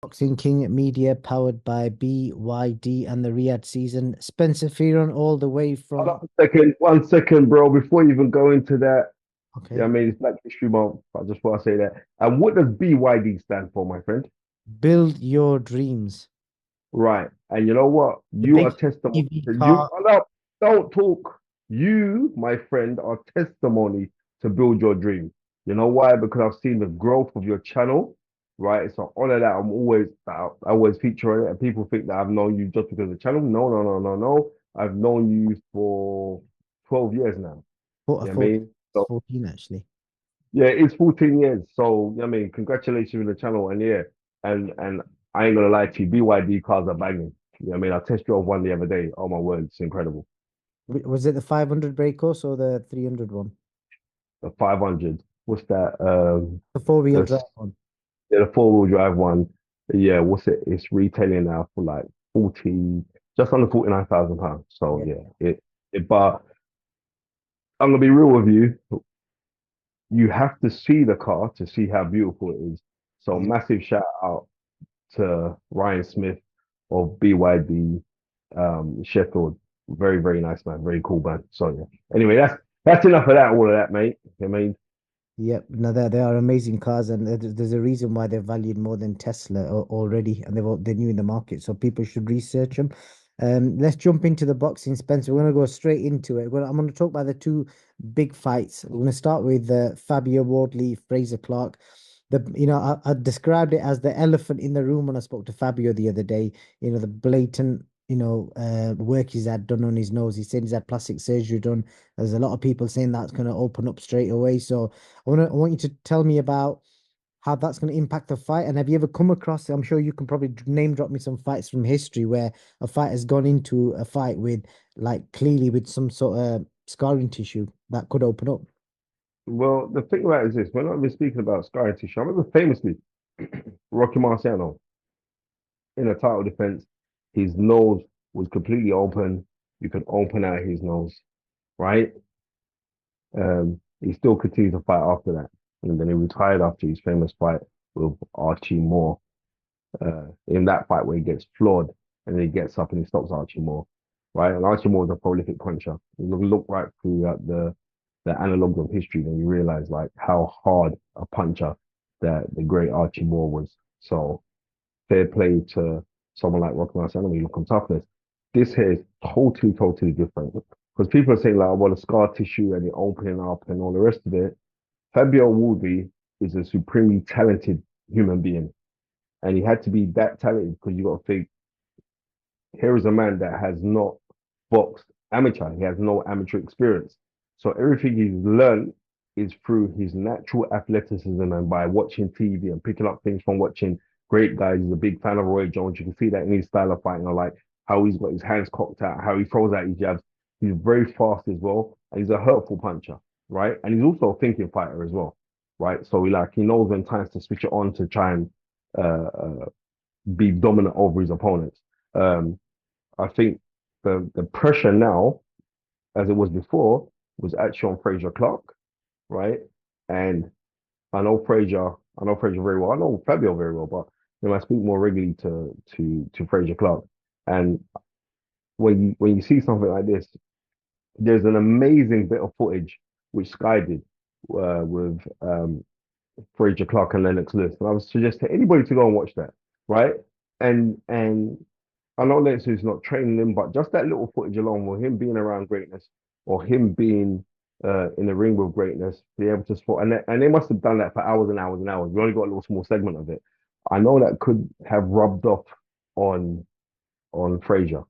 Boxing King Media powered by BYD and the Riyadh season. Spencer Fearon all the way Hold from. on 1 second, bro. Before you even go into that, yeah, I Okay. mean, it's Black History Month. I just want to say that. And what does BYD stand for, my friend? Build your dreams. Right. And you know what? The You are big testimony. EV You car. no, don't talk. You, my friend, are testimony to build your dream. You know why? Because I've seen the growth of your channel. Right. It's an honor that I always feature on it. And people think that I've known you just because of the channel. No, no, no, no, no. I've known you for 12 years now. You know what I 14, mean? So 14 actually. yeah, it's 14 years. So I mean, congratulations on the channel. And yeah, and I ain't gonna lie to you, BYD cars are banging. You know what I mean? I test drove one the other day. Oh my word, it's incredible. Was it the 500 brake course or the 300 one? The 500. What's that? The four-wheel The drive one. the four-wheel drive one. Yeah, what's it? It's retailing now for like 40, just under £49,000. So Yeah. yeah, but I'm gonna be real with you. You have to see the car to see how beautiful it is. So Yeah. massive shout out to Ryan Smith of BYD Sheffield. Very, very nice man. Very cool man. So yeah. Anyway, that's enough of that, all of that, mate. I mean, Yep. No, they are amazing cars, and there's a reason why they're valued more than Tesla already, and they're new in the market, so people should research them. Let's jump into the boxing, Spencer. We're gonna go straight into it. I'm gonna talk about the two big fights. We're gonna start with Fabio Wardley, Fraser Clarke. I described it as the elephant in the room when I spoke to Fabio the other day. The blatant, work he's had done on his nose. He said he's had plastic surgery done. There's a lot of people saying that's gonna open up straight away. So. I want you to tell me about how that's going to impact the fight. And have you ever come across, I'm sure you can probably name drop me some fights from history where a fight has gone into a fight with like clearly with some sort of scarring tissue that could open up. well, the thing about it is this: when I've been speaking about scar tissue, I remember famously Rocky Marciano in a title defense, his nose was completely open. You could open out his nose, right? He still continued to fight after that, and then he retired after his famous fight with Archie Moore. In that fight where he gets floored and then he gets up and he stops Archie Moore, right? And Archie Moore is a prolific puncher. You look right through the analogs of history, then you realize like how hard a puncher that the great Archie Moore was. So fair play to someone like Rocky Marciano when you look on toughness. This here is totally, totally different. Because people are saying like, well, the scar tissue and the opening up and all the rest of it. Fabio Wardley is a supremely talented human being. And he had to be that talented because you got to think here is a man that has not boxed amateur. He has no amateur experience. So everything he's learned is through his natural athleticism and by watching TV and picking up things from watching great guys. He's a big fan of Roy Jones. You can see that in his style of fighting. I like how he's got his hands cocked out, how he throws out his jabs. He's very fast as well, and he's a hurtful puncher, right? And he's also a thinking fighter as well, right? So he knows when times to switch it on to try and uh, uh, be dominant over his opponents. Um, I think the pressure now, as it was before, was actually on Fraser Clarke, right? And I know Fraser very well. I know Fabio very well, but I speak more regularly to Fraser Clarke. And when you see something like this, there's an amazing bit of footage which Sky did with Fraser Clarke and Lennox Lewis. And I would suggest to anybody to go and watch that, right? And I know Lennox is not training him, but just that little footage alone with him being around greatness or him being in the ring with greatness, be able to spot, and they must have done that for hours and hours and hours. We only got a little small segment of it. I know that could have rubbed off on Fraser,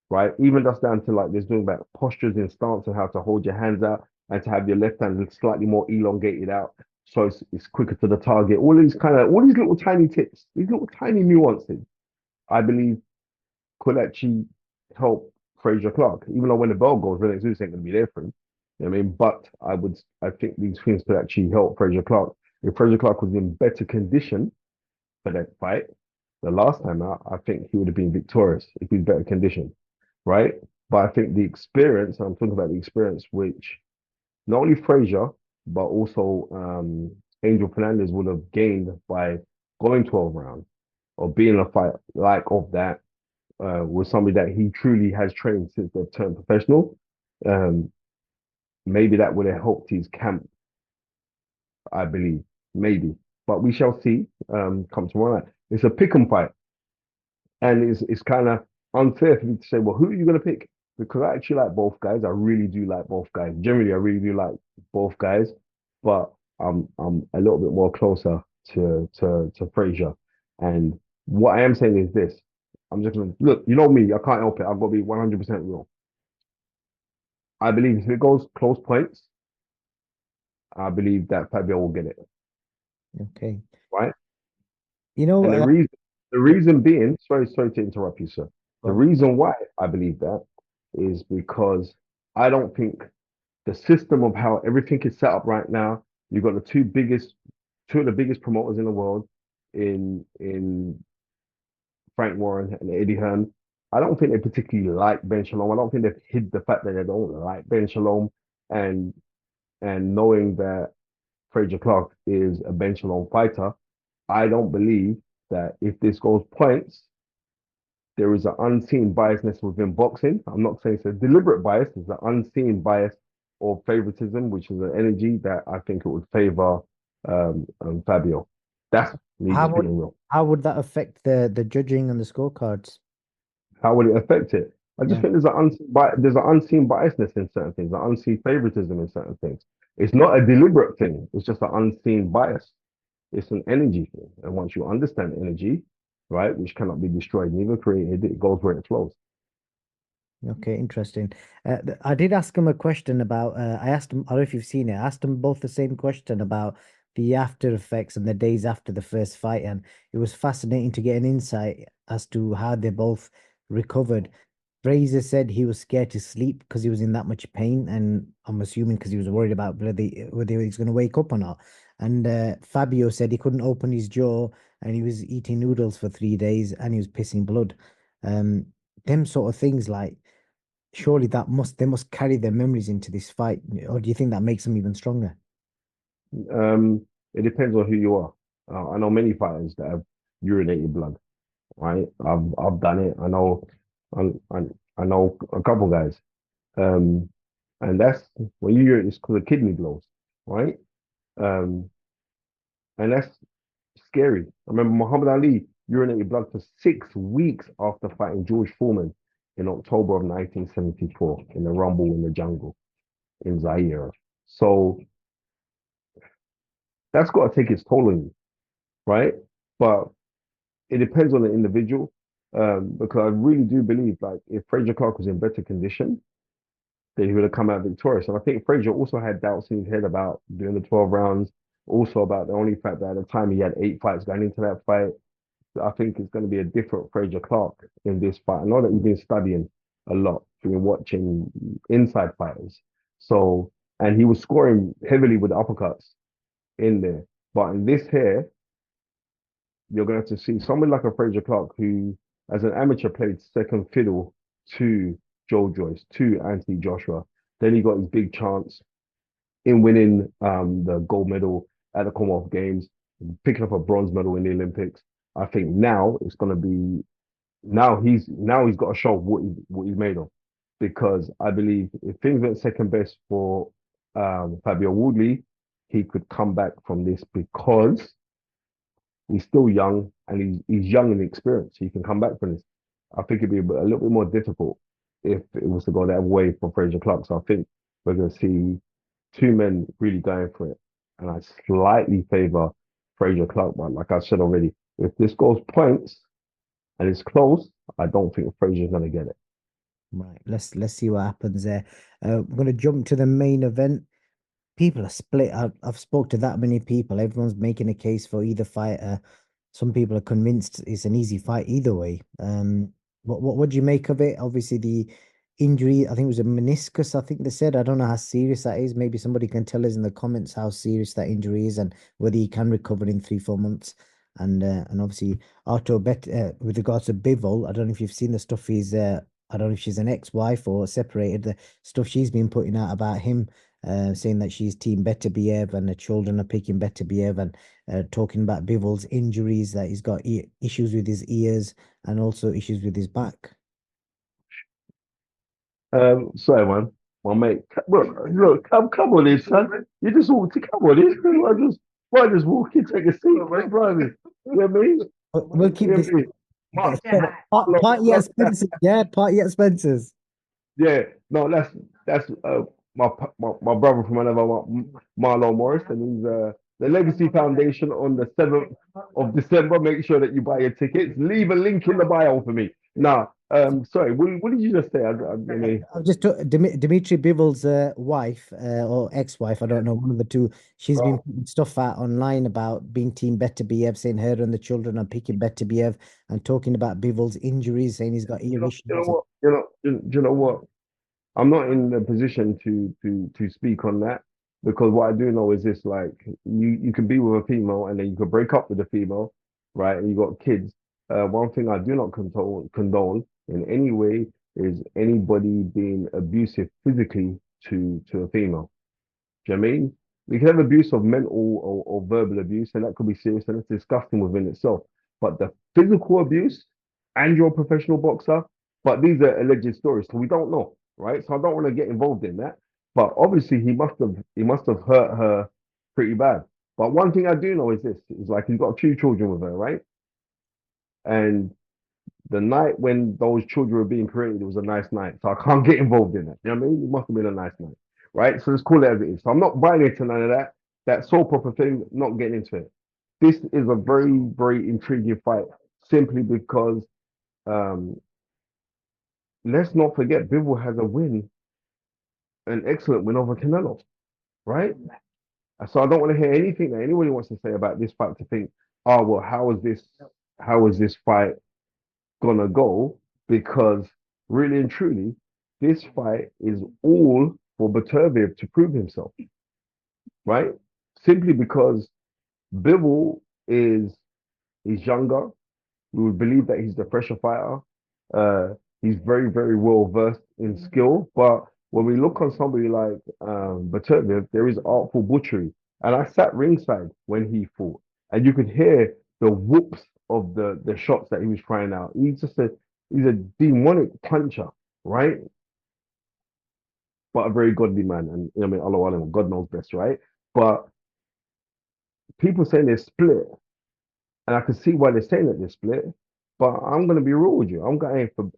right? Even just down to like there's doing about postures in stance and how to hold your hands out and to have your left hand slightly more elongated out so it's quicker to the target. All these little tiny tips, these little tiny nuances, I believe could actually help Fraser Clarke. Even though when the bell goes, Lennox Lewis ain't gonna be there for him. You know what I mean? But I think these things could actually help Fraser Clarke. If Fraser Clarke was in better condition for that fight, the last time out, I think he would have been victorious if he's better conditioned, right? But I think the experience, I'm talking about the experience which not only Frazier, but also Angel Fernandez would have gained by going 12 rounds or be in a fight like of that with somebody that he truly has trained since they've turned professional, um, maybe that would have helped his camp, I believe. Maybe. But we shall see come tomorrow night. It's a pick 'em fight. And it's kind of unfair for me to say, well, who are you going to pick? Because I actually like both guys. I really do like both guys. Generally, I really do like both guys, but I'm a little bit more closer to Frazier. And what I am saying is this: I'm just gonna look. You know me. I can't help it. I've got to be 100% real. I believe if it goes close points, I believe that Fabio will get it. Okay. Right. You know, And the reason being, sorry to interrupt you, sir. The well, reason why I believe that is because I don't think the system of how everything is set up right now, you've got two of the biggest promoters in the world in Frank Warren and Eddie Hearn. I don't think they particularly like Ben Shalom. I don't think they've hid the fact that they don't like Ben Shalom, and knowing that Frazier Clarke is a Ben Shalom fighter, I don't believe that if this goes points, there is an unseen biasness within boxing. I'm not saying it's a deliberate bias, it's an unseen bias or favoritism, which is an energy that I think it would favor Fabio. That's me how just would being real. how would that affect the judging and the scorecards? How will it affect it? I just Yeah. think there's an unseen biasness in certain things, an unseen favoritism in certain things. It's not a deliberate thing, it's just an unseen bias. It's an energy thing. And once you understand energy, right, which cannot be destroyed, neither created, it goes where it flows. Okay, interesting. I did ask him a question about. I asked him. I don't know if you've seen it. I asked him both the same question about the after effects and the days after the first fight, and it was fascinating to get an insight as to how they both recovered. Fraser said he was scared to sleep because he was in that much pain, and I'm assuming because he was worried about whether he's going to wake up or not. And Fabio said he couldn't open his jaw, and he was eating noodles for 3 days, and he was pissing blood. Um, them sort of things, like surely they must carry their memories into this fight, or do you think that makes them even stronger? It depends on who you are. I know many fighters that have urinated blood, right? I've done it. I, I, I know a couple guys. Um, and that's when you urinate, it's called a kidney blows, right? Um, and that's scary. I remember Muhammad Ali urinated blood for 6 weeks after fighting George Foreman in October of 1974 in the Rumble in the Jungle in Zaire. So that's got to take its toll on you, right? But it depends on the individual. Because I really do believe like if Frazier Clarke was in better condition, then he would have come out victorious. And I think Frazier also had doubts in his head about doing the 12 rounds, also about the only fact that at the time he had 8 fights going into that fight. I think it's going to be a different Frazier Clarke in this fight. I know that he's been studying a lot, been watching inside fighters. So, and he was scoring heavily with uppercuts in there. But in this here, you're going to have to see someone like a Frazier Clarke who, as an amateur, played second fiddle to Joe Joyce, to Anthony Joshua. Then he got his big chance in winning the gold medal at the Commonwealth Games, picking up a bronze medal in the Olympics. I think now it's going to be now he's got to show what he's made of, because I believe if things went second best for Fabio Wardley, he could come back from this because he's still young and he's young and experienced. He can come back from this. I think it'd be a little bit more difficult if it was to go that way for Frazier Clarke. So I think we're going to see two men really going for it. And I slightly favor Frazier Clarke, but like I said already, if this goes points and it's close, I don't think Frazier's going to get it. Right, let's see what happens there. We're going to jump to the main event. People are split. I've spoke to that many people. Everyone's making a case for either fighter. Some people are convinced it's an easy fight either way. What do you make of it? Obviously, the injury, I think it was a meniscus, I think they said. I don't know how serious that is. Maybe somebody can tell us in the comments how serious that injury is and whether he can recover in 3 4 months. And obviously Arto Bet with regards to Bivol, I don't know if you've seen the stuff I don't know if she's an ex-wife or separated, the stuff she's been putting out about him saying that she's team Beterbiev and the children are picking Beterbiev, and talking about Bivol's injuries, that he's got issues with his ears and also issues with his back. Sorry, man. My mate, look, come on in, son. You just walk to come on in. Why just walk in, take a seat, man, brother. You know what I mean? We'll keep You know this what I mean? party at Spencer's. Yeah, party at Spencer's. Yeah, no, that's my brother from another Marlon Morris, and he's the Legacy Foundation on the 7th of December. Make sure that you buy your tickets. Leave a link in the bio for me. Now, sorry, what did you just say? I I've just took Dmitry Bivol's wife or ex-wife, I don't know, one of the two. She's been putting stuff out online about being Team Beterbiev, saying her and the children are picking Beterbiev, and talking about Bivol's injuries, saying he's got ear you know issues. what, you know what? I'm not in the position to speak on that because what I do know is this: like you can be with a female and then you could break up with a female, right? And you got kids. One thing I do not condone in any way is anybody being abusive physically to a female. Do you know what I mean? We can have abuse of mental or verbal abuse, and that could be serious and it's disgusting within itself. But the physical abuse, and you're a professional boxer, but these are alleged stories, so we don't know, right? So I don't want to get involved in that. But obviously he must have hurt her pretty bad. But one thing I do know is this: is like he's got two children with her, right? And the night when those children were being created, it was a nice night. So I can't get involved in it. You know what I mean? It must have been a nice night. Right? So let's call it as it is. So I'm not buying into none of that. That soap opera thing, not getting into it. This is a very, very intriguing fight simply because um, let's not forget Bivol has a win, an excellent win over Canelo, right? So I don't want to hear anything that anybody wants to say about this fight to think, oh well, how is this fight gonna go? Because really and truly, this fight is all for Beterbiev to prove himself, right? Simply because Bivol is younger. We would believe that he's the fresher fighter. He's very, very well versed in skill. But when we look on somebody like Beterbiev, there is artful butchery. And I sat ringside when he fought, and you could hear the whoops of the shots that he was trying out. He's a demonic puncher, right? But a very godly man. And I mean, Allah Alam, God knows best, right? But people saying they're split, and I can see why they're saying that they're split. But I'm gonna be real with you. I'm going for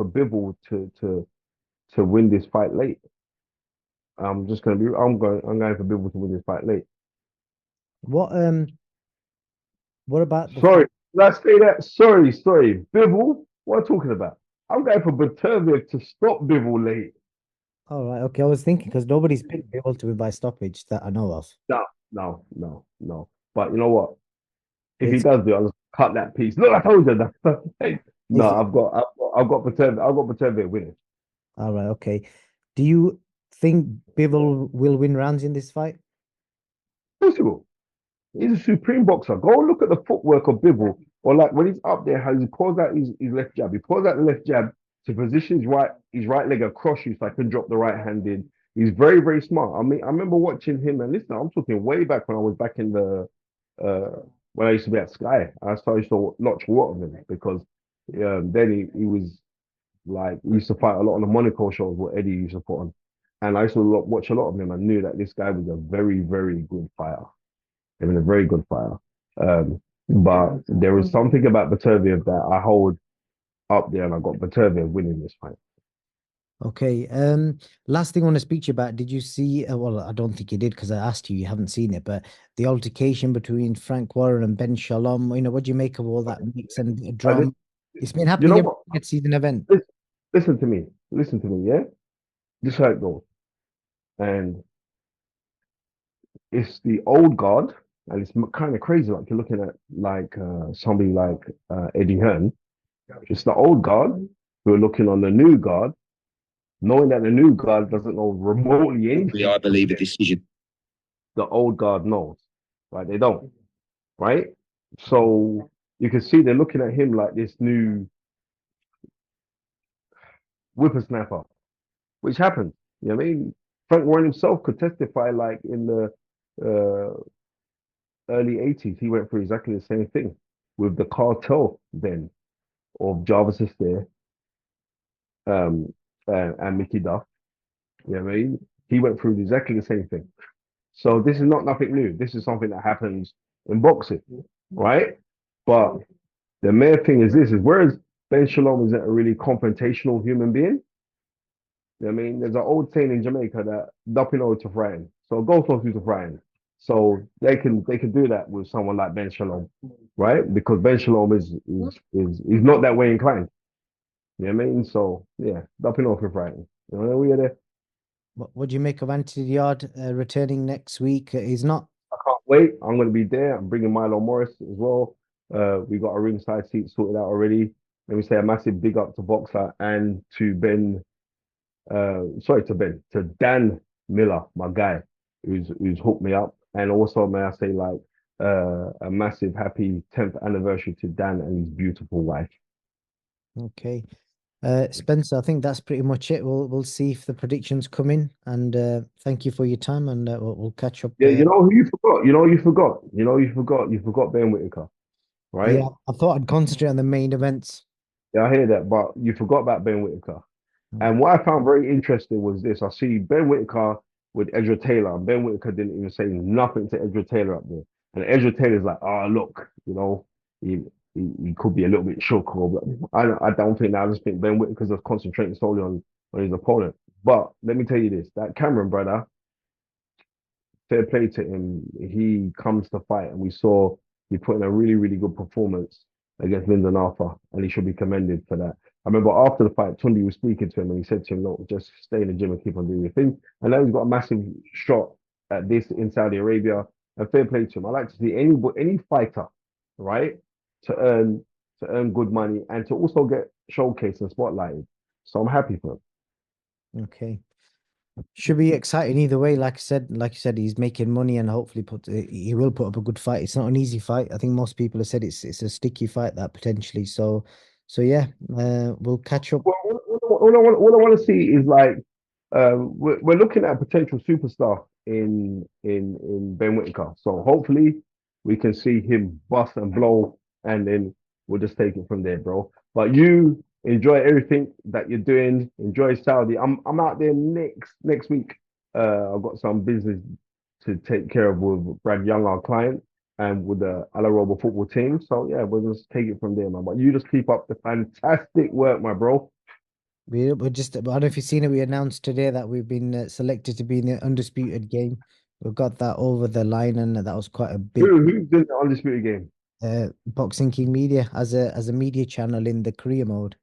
Bivol to win this fight late. I'm going for Bivol to win this fight late. What um what about the Sorry, did I say that? Sorry. Bivol, what am I talking about? I'm going for Beterbiev to stop Bivol late. all right, okay. I was thinking because nobody's picked Bivol to win by stoppage that I know of. No. But you know what? If he It's does do it, I'll just cut that piece. Look, I told you that. No, it's I've got Beterbiev winning. all right, okay. Do you think Bivol will win rounds in this fight? Of course he will. He's a supreme boxer. Go and look at the footwork of Bivol, or like when he's up there, how he pulls out his left jab. He pulls out the left jab to position his right leg across you so I can drop the right hand in. He's very, very smart. I mean, I remember watching him, and listen, I'm talking way back when I was back in the uh when I used to be at Sky. I started to watch a lot of him because then he was like he used to fight a lot on the Monaco shows what Eddie used to put on. And I used to watch a lot of him. I knew that this guy was a very, very good fighter. He was a very good fighter. But there was something about Beterbiev that I hold up there, and I got Beterbiev winning this fight. Okay. Last thing I want to speak to you about, did you see, well, I don't think you did because I asked you, you haven't seen it, but the altercation between Frank Warren and Ben Shalom, what do you make of all that mix and I drama? did, It's been you happening know every what? mid-season event. Listen, listen to me, yeah? This is how it goes. And it's the old guard, and it's kind of crazy. Like you're looking at like somebody like Eddie Hearn. It's the old guard who are looking on the new guard, knowing that the new guard doesn't know remotely anything. I believe a decision. The old guard knows, right? They don't, right? So you can see they're looking at him like this new whippersnapper, which happens. You know what I mean? Frank Warren himself could testify, like in the uh, early 80s, he went through exactly the same thing with the cartel then of Jarvis there, um, and Mickey Duff. You know what I mean? He went through exactly the same thing. So this is not nothing new. This is something that happens in boxing, right? But the main thing is this: is whereas Ben Shalom isn't a really confrontational human being. You know what I mean, there's an old saying in Jamaica that "Dupping over to frighten." So go close to frighten. So they can do that with someone like Ben Shalom, right? Because Ben Shalom is not that way inclined. You know what I mean? So yeah, dupping off your frighten. You know, we are there. What do you make of Anthony Yard returning next week? He's not. I can't wait. I'm going to be there. I'm bringing Milo Morris as well. We got a ringside seat sorted out already. Let me say a massive big up to Boxer and to Ben. Sorry, to Dan Miller, my guy, who's hooked me up. And also, may I say, like, a massive happy 10th anniversary to Dan and his beautiful wife. Okay. Spencer, I think that's pretty much it. We'll see if the predictions come in, and thank you for your time, and we'll catch up. Yeah, you know who you forgot. You know you forgot. You know you forgot. You forgot Ben Whittaker, right? Yeah, I thought I'd concentrate on the main events. Yeah, I hear that, but you forgot about Ben Whittaker. Mm. And what I found very interesting was this. I see Ben Whittaker with Edra Taylor, and Ben Whittaker didn't even say nothing to Edra Taylor up there. And Edra Taylor's like, oh, look, he, he could be a little bit shook. Or, I don't think that. I just think Ben Whittaker's just concentrating solely on his opponent. But let me tell you this, that Cameron brother, fair play to him. He comes to fight, and we saw he put in a really, really good performance against Lyndon Arthur, and he should be commended for that. I remember after the fight, Tundi was speaking to him, and he said to him, "Look, just stay in the gym and keep on doing your thing." And now he's got a massive shot at this in Saudi Arabia, and fair play to him. I like to see any fighter, right, to earn good money and to also get showcased and spotlighted. So I'm happy for him. Okay. Should be exciting either way. Like you said, he's making money and hopefully he will put up a good fight. It's not an easy fight. I think most people have said it's a sticky fight that potentially. So yeah, we'll catch up. Well, all I want to see is like we're looking at a potential superstar in Ben Whittaker. So hopefully we can see him bust and blow, and then we'll just take it from there, bro. But you enjoy everything that you're doing. Enjoy Saudi. I'm out there next week. I've got some business to take care of with Brad Young, our client, and with the Alaroba football team. So yeah, we'll just take it from there, man. But you just keep up the fantastic work, my bro. We're just, I don't know if you've seen it. We announced today that we've been selected to be in the undisputed game. We've got that over the line, and that was quite a big Who's in the undisputed game? Boxing King Media as a media channel in the career mode.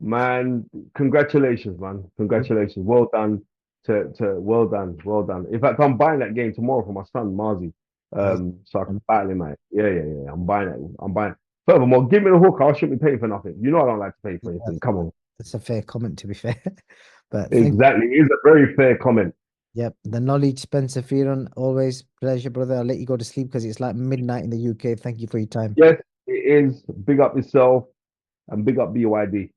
Man, congratulations, man. Congratulations. Well done well done. Well done. In fact, I'm buying that game tomorrow for my son, Marzi. Nice. So I can battle him, mate. Yeah. I'm buying it. I'm buying it. Furthermore, give me the hook. I shouldn't be paying for nothing. You know I don't like to pay for anything. Come on. That's a fair comment, to be fair. But thank Exactly. It is a very fair comment. Yep, the knowledge, Spencer Fearon, always pleasure, brother. I'll let you go to sleep because it's like midnight in the UK. Thank you for your time. Yes, it is. Big up yourself and big up BYD.